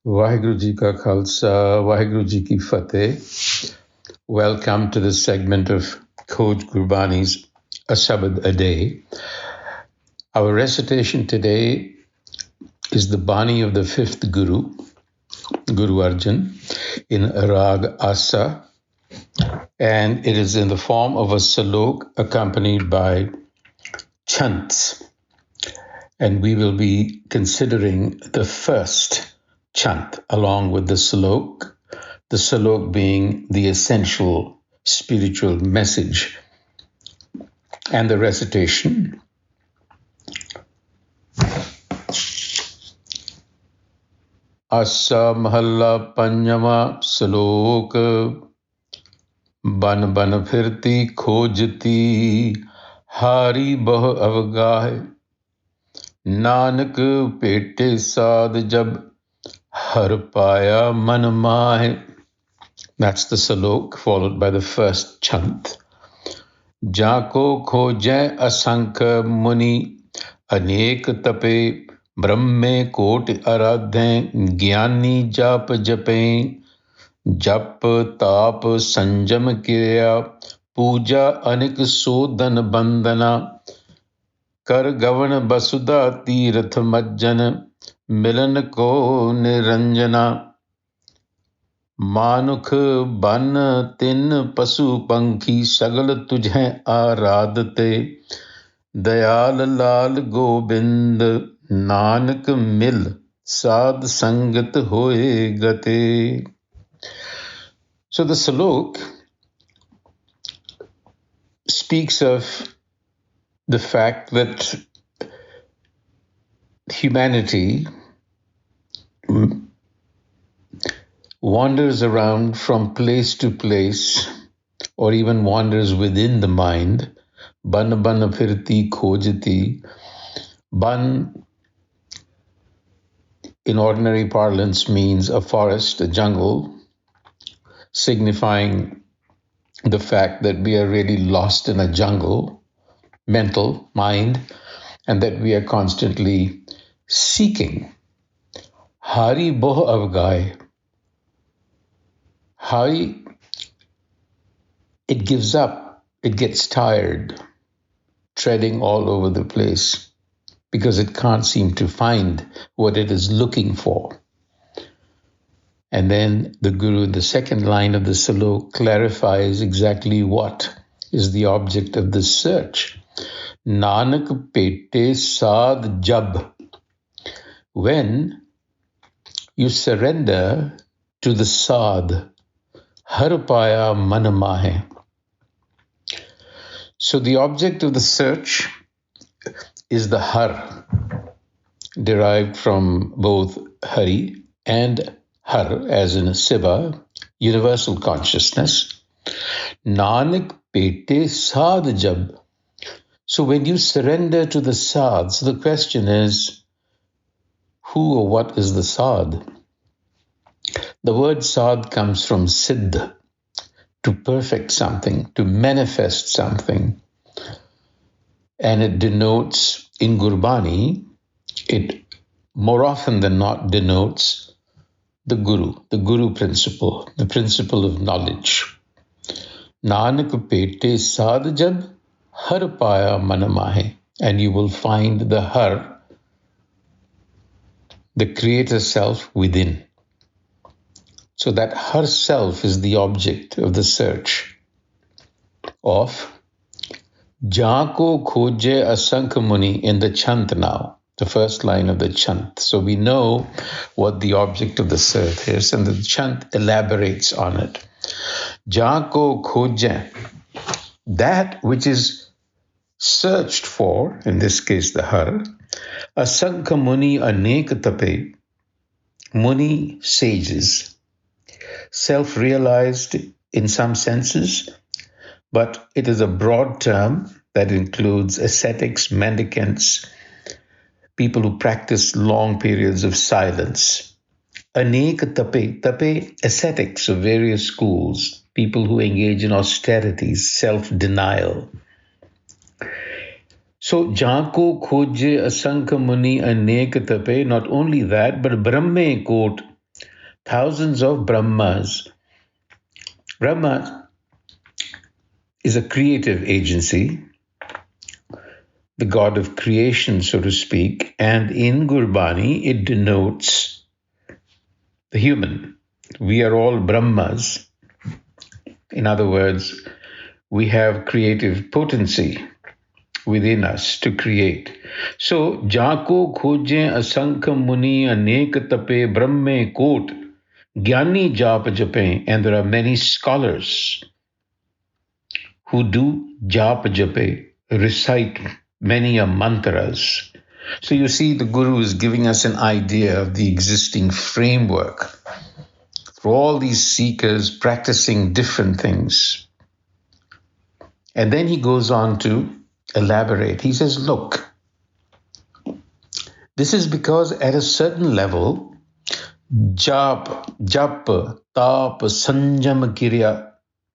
Vaheguru Ji Ka Khalsa, Vaheguru Ji Ki Fateh. Welcome to this segment of Khoj Gurbani's a-sabad-a-day. Our recitation today is the Bani of the fifth Guru, Guru Arjan, in Rag Asa, and it is in the form of a salok accompanied by chants. And we will be considering the first chant along with the salok being the essential spiritual message, and the recitation. Asa Mahalla Panjama Salok Ban ban Phirati Khojati Hari Bah Avgahe Nanak Pete Sad Jab Har Paya Man Mahe. That's the salok, followed by the first chant. Jako khojai asankha muni anek tape brahme koti aradhain gyani jap jape jap tap sanjam kriya puja anik sodan bandana कर गवन बसुदा तीर्थ मज्जन मिलन को निरंजना मानुख बन तिन पशु पंखी सगल तुझे आराधते दयाल लाल गोविंद नानक मिल साध संगत होए गते. So the salok speaks of the fact that humanity wanders around from place to place, or even wanders within the mind. Ban ban Phirati Khojati. Ban, in ordinary parlance, means a forest, a jungle, signifying the fact that we are really lost in a jungle, mental, mind, and that we are constantly seeking. Hari boh avgai. Hari, it gives up, it gets tired, treading all over the place because it can't seem to find what it is looking for. And then the Guru, the second line of the salok, clarifies exactly what is the object of this search. Nanak pete sad jab. When you surrender to the sad, har paya man mahe. So the object of the search is the har, derived from both Hari and Har, as in Siva, universal consciousness. Nanak pete sad jab. So when you surrender to the sad, so the question is, who or what is the sad? The word sad comes from siddh, to perfect something, to manifest something. And it denotes, in Gurbani, it more often than not denotes the Guru principle, the principle of knowledge. Nanak pete sad jab har paya man mahe. And you will find the har, the creator self within. So that har self is the object of the search of Jako khoje asankha muni in the chant now, the first line of the chant. So we know what the object of the search is, and the chant elaborates on it. Jako khoje, that which is searched for, in this case the har, asankha muni anek tape, muni sages, self-realized in some senses, but it is a broad term that includes ascetics, mendicants, people who practice long periods of silence. Anek tape, ascetics of various schools, people who engage in austerities, self-denial. So, Jako khoje asankha muni anek tape, not only that, but Brahme kot thousands of Brahmas. Brahma is a creative agency, the god of creation, so to speak, and in Gurbani it denotes the human. We are all Brahmas. In other words, we have creative potency within us to create. So, Jako khoje asankha muni anek tape brahme kot gyani jap jape, and there are many scholars who do jap jape, recite many a mantras. So you see, the Guru is giving us an idea of the existing framework for all these seekers practicing different things. And then he goes on to elaborate. He says, look, this is because at a certain level, jap, tap, sanjam, kirya,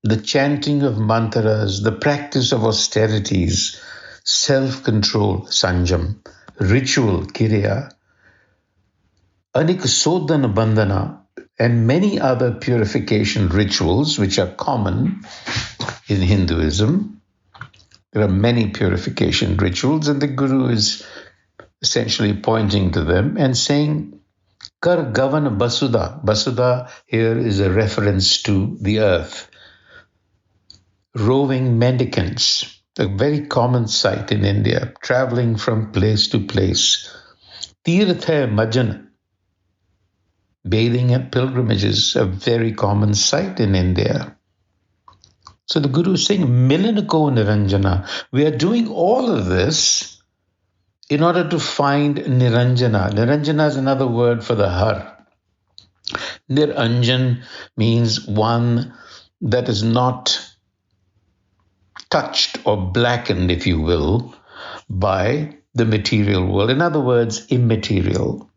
the chanting of mantras, the practice of austerities, self-control, sanjam, ritual, kirya, anik sodan bandhana, and many other purification rituals which are common in Hinduism. There are many purification rituals, and the Guru is essentially pointing to them and saying, Kar gavan basudha. Basudha here is a reference to the earth. Roving mendicants, a very common sight in India, traveling from place to place. Tirtha majan, bathing at pilgrimages, a very common sight in India. So the Guru is saying, Milanako Niranjana. We are doing all of this in order to find Niranjana. Niranjana is another word for the Har. Niranjan means one that is not touched or blackened, if you will, by the material world. In other words, immaterial,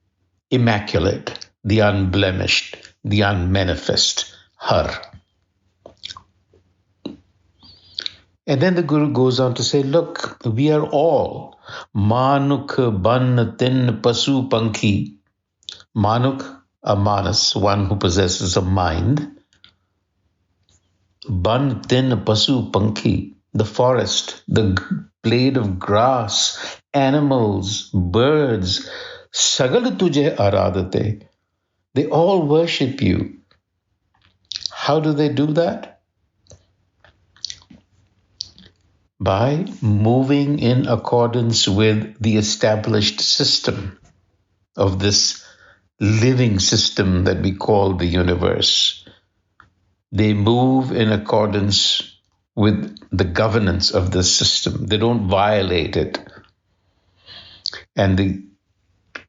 immaculate, the unblemished, the unmanifest, Har. And then the Guru goes on to say, look, we are all Manuk, Ban, Tin, Pasu, Pankhi. Manuk, a manas, one who possesses a mind. Ban, Tin, Pasu, Pankhi, the forest, the blade of grass, animals, birds. Sagal tujhe aradate. They all worship you. How do they do that? By moving in accordance with the established system of this living system that we call the universe. They move in accordance with the governance of this system. They don't violate it. And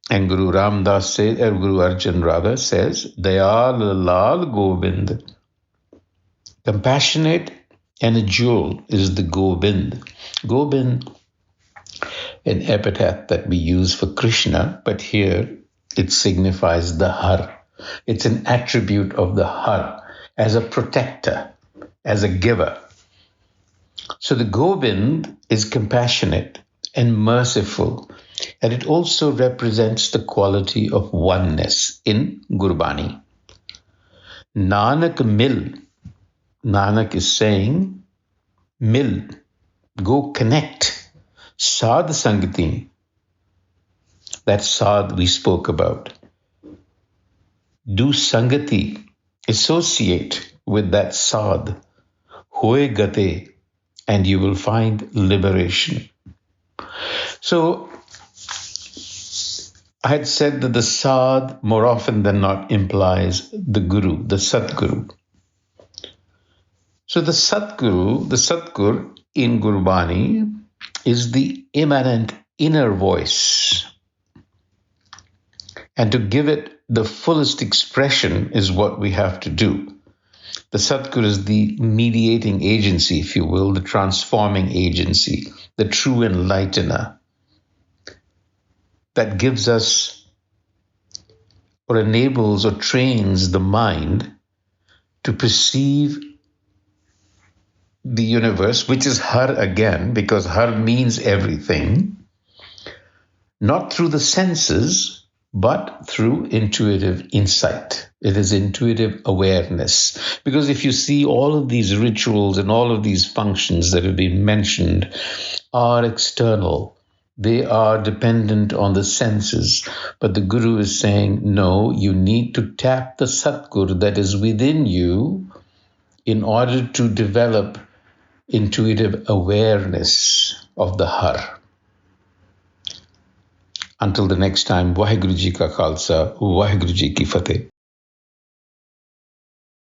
Guru Ramdas says, or Guru Arjan rather says, Dayal Lal Govind. Compassionate and a jewel is the Govind. Govind, an epithet that we use for Krishna, but here it signifies the Har. It's an attribute of the Har as a protector, as a giver. So the Govind is compassionate and merciful, and it also represents the quality of oneness in Gurbani. Nanak mil. Nanak is saying, mil, go connect. Sad Sangati, that sad we spoke about. Do Sangati, associate with that sad. Hoye gate, and you will find liberation. So, I had said that the sad more often than not implies the Guru, the Satguru. So the Satgur in Gurbani is the immanent inner voice. And to give it the fullest expression is what we have to do. The Satgur is the mediating agency, if you will, the transforming agency, the true enlightener that gives us or enables or trains the mind to perceive the universe, which is Har again, because Har means everything, not through the senses, but through intuitive insight. It is intuitive awareness. Because if you see all of these rituals and all of these functions that have been mentioned are external, they are dependent on the senses. But the Guru is saying, no, you need to tap the Satgur that is within you in order to develop intuitive awareness of the Har. Until the next time, Vaheguru Ji Ka Khalsa, Vaheguru Ji Ki Fateh.